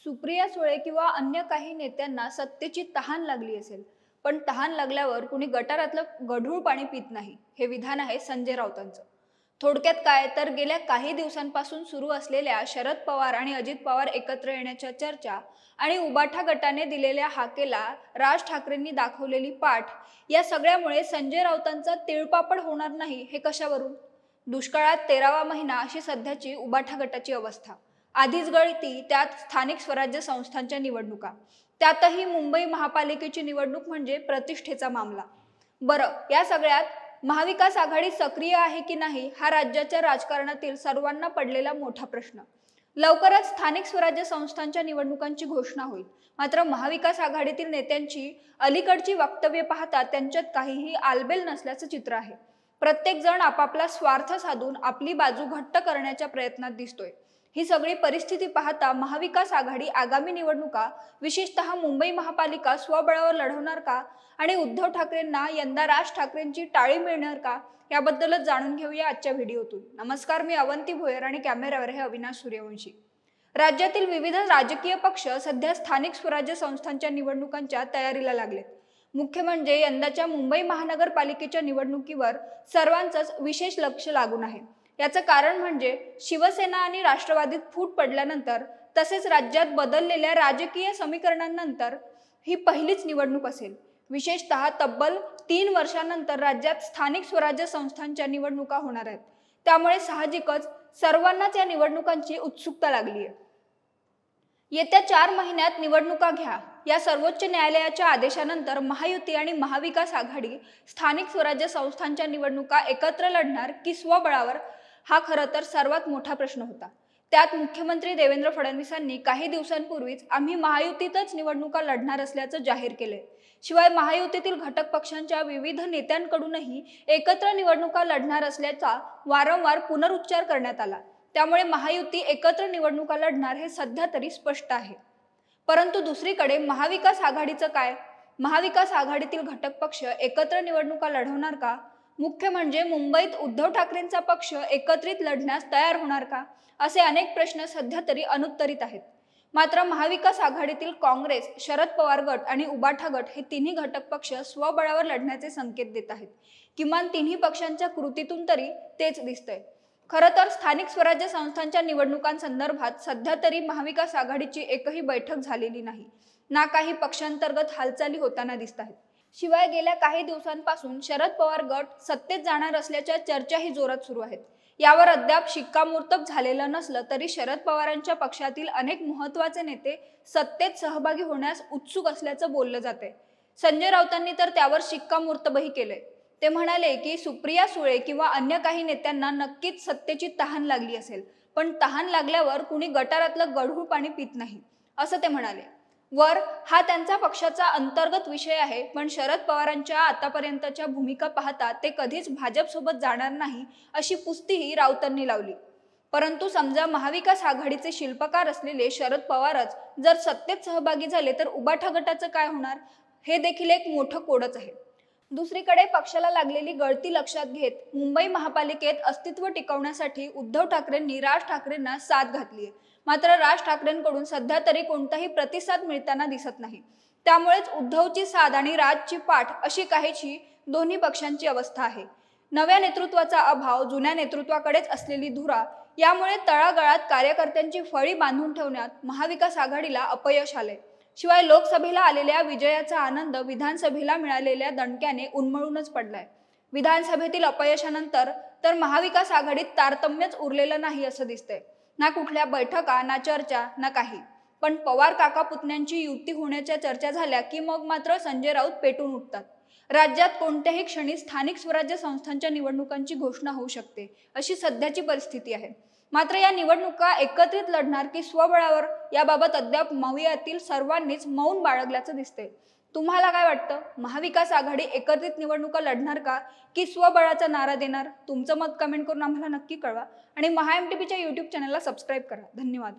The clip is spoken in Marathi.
सुप्रिया सुळे किंवा अन्य काही नेत्यांना सत्तेची तहान लागली असेल, पण तहान लागल्यावर कुणी गटारातलं गढूळ पाणी पित नाही, हे विधान आहे संजय राऊतांचं. थोडक्यात काय तर गेल्या काही दिवसांपासून सुरू असलेल्या शरद पवार आणि अजित पवार एकत्र येण्याच्या चर्चा आणि उबाठा गटाने दिलेल्या हाकेला राज ठाकरेंनी दाखवलेली पाठ, या सगळ्यामुळे संजय राऊतांचा तिळपापड होणार नाही हे कशावरून? दुष्काळात 13वा महिना अशी सध्याची उबाठा गटाची अवस्था. आधीच गळती, त्यात स्थानिक स्वराज्य संस्थांच्या निवडणुका, त्यातही मुंबई महापालिकेची निवडणूक म्हणजे प्रतिष्ठेचा मामला. बरं, या सगळ्यात महाविकास आघाडी सक्रिय आहे की नाही, हा राज्याच्या राजकारणातील सर्वांना पडलेला मोठा प्रश्न. लवकरच स्थानिक स्वराज्य संस्थांच्या निवडणुकांची घोषणा होईल. मात्र महाविकास आघाडीतील नेत्यांची अलीकडची वक्तव्ये पाहता त्यांच्यात काहीही आलबेल नसल्याचं चित्र आहे. प्रत्येक जण आपापला स्वार्थ साधून आपली बाजू घट्ट करण्याच्या प्रयत्नात दिसतोय. ही सगळी परिस्थिती पाहता महाविकास आघाडी आगामी निवडणुका, विशेषतः मुंबई महापालिका स्वबळावर लढवणार का आणि उद्धव ठाकरेंना यंदा राज ठाकरेंची टाळी मिळणार का, याबद्दलच जाणून घेऊया आजच्या व्हिडिओतून. नमस्कार, मी अवंती भोयर आणि कॅमेऱ्यावर आहे अविनाश सूर्यवंशी. राज्यातील विविध राजकीय पक्ष सध्या स्थानिक स्वराज्य संस्थांच्या निवडणुकांच्या तयारीला लागलेत. मुख्य म्हणजे यंदाच्या मुंबई महानगरपालिकेच्या निवडणुकीवर सर्वांचंच विशेष लक्ष लागून आहे. याचं कारण म्हणजे शिवसेना आणि राष्ट्रवादीत फूट पडल्यानंतर, तसेच राज्यात बदललेल्या राजकीय समीकरणांनंतर ही पहिलीच निवडणूक असेल. विशेषतः तब्बल 3 वर्षांनंतर राज्यात स्थानिक स्वराज्य संस्थांच्या निवडणुका होणार आहेत. त्यामुळे साहजिकच सर्वांनाच या निवडणुकांची उत्सुकता लागली आहे. येत्या 4 महिन्यात निवडणुका घ्या, या सर्वोच्च न्यायालयाच्या आदेशानंतर महायुती आणि महाविकास आघाडी स्थानिक स्वराज्य संस्थांच्या निवडणुका एकत्र लढणार की स्वबळावर, हा खरं तर सर्वात मोठा प्रश्न होता. त्यात मुख्यमंत्री देवेंद्र फडणवीसांनी काही दिवसांपूर्वीच आम्ही महायुतीतच निवडणुका लढणार असल्याचं जाहीर केलंय. शिवाय महायुतीतील घटक पक्षांच्या विविध नेत्यांकडूनही एकत्र निवडणुका लढणार असल्याचा वारंवार पुनरुच्चार करण्यात आला. त्यामुळे महायुती एकत्र निवडणुका लढणार हे सध्या तरी स्पष्ट आहे. परंतु दुसरीकडे महाविकास आघाडीचं काय? महाविकास आघाडीतील घटक पक्ष एकत्र निवडणुका लढवणार का? मुख्य म्हणजे मुंबईत उद्धव ठाकरेंचा पक्ष एकत्रित लढण्यास तयार होणार का, असे अनेक प्रश्न सध्या तरी अनुत्तरित आहेत. मात्र महाविकास आघाडीतील काँग्रेस, शरद पवार गट आणि उबाठा गट हे तिन्ही घटक पक्ष स्वबळावर लढण्याचे संकेत देत आहेत. किमान तिन्ही पक्षांच्या कृतीतून तरी तेच दिसतंय. खरं तर स्थानिक स्वराज्य संस्थांच्या निवडणुकांसंदर्भात सध्या तरी महाविकास आघाडीची एकही बैठक झालेली नाही, ना काही पक्षांतर्गत हालचाली होताना दिसत आहेत. शिवाय गेल्या काही दिवसांपासून शरद पवार गट सत्तेत जाणार असल्याच्या चर्चाही जोरात सुरू आहेत. यावर अद्याप शिक्कामोर्तब झालेलं नसलं तरी शरद पवारांच्या पक्षातील अनेक महत्त्वाचे नेते सत्तेत सहभागी होण्यास उत्सुक असल्याचं बोललं जातंय. संजय राऊतांनी तर त्यावर शिक्कामोर्तबही केलंय. ते म्हणाले की सुप्रिया सुळे किंवा अन्य काही नेत्यांना नक्कीच सत्तेची तहान लागली असेल, पण तहान लागल्यावर कुणी गटारातलं गढूळ पाणी पित नाही, असं ते म्हणाले. हा त्यांचा पक्षाचा अंतर्गत विषय आहे, पण शरद पवारांच्या आतापर्यंतच्या भूमिका पाहता ते कधीच भाजपसोबत जाणार नाही, अशी पुस्तीही राऊतांनी लावली. परंतु समजा महाविकास आघाडीचे शिल्पकार असलेले शरद पवारच जर सत्तेत सहभागी झाले तर उबाठा गटाचं काय होणार, हे देखील एक मोठं कोडच आहे. दुसरीकडे पक्षाला लागलेली गळती लक्षात घेत मुंबई महापालिकेत अस्तित्व टिकवण्यासाठी उद्धव ठाकरेंनी राज ठाकरेंना साथ घातली आहे. मात्र राज ठाकरेंकडून सध्या तरी कोणताही प्रतिसाद मिळताना दिसत नाही. त्यामुळेच उद्धवची साथ आणि राजची पाठ अशी काहीशी दोन्ही पक्षांची अवस्था आहे. नव्या नेतृत्वाचा अभाव, जुन्या नेतृत्वाकडेच असलेली धुरा, यामुळे तळागाळात कार्यकर्त्यांची फळी बांधून ठेवण्यात महाविकास आघाडीला अपयश आले. शिवाय लोकसभेला आलेल्या विजयाचा आनंद विधानसभेला मिळालेल्या दणक्याने उन्मळूनच पडलाय. विधानसभेतील अपयशानंतर तर महाविकास आघाडीत तारतम्यच उरलेलं नाही असं दिसतंय. ना कुठल्या बैठका, ना चर्चा, ना काही. पण पवार काका पुतण्यांची युती होण्याच्या चर्चा झाल्या की मग मात्र संजय राऊत पेटून उठतात. राज्यात कोणत्याही क्षणी स्थानिक स्वराज्य संस्थांच्या निवडणुकांची घोषणा होऊ शकते, अशी सध्याची परिस्थिती आहे. मात्र या निवडणुका एकत्रित लढणार की स्वबळावर, याबाबत अद्याप मवियातील सर्वांनीच मौन बाळगल्याचं दिसतंय. तुम्हाला काय वाटतं? महाविकास आघाडी एकत्रित निवडणुका लढणार का की स्वबळाचा नारा देणार? तुमचं मत कमेंट करून आम्हाला नक्की कळवा आणि महाएमटीपीच्या YouTube चॅनलला सबस्क्राईब करा. धन्यवाद.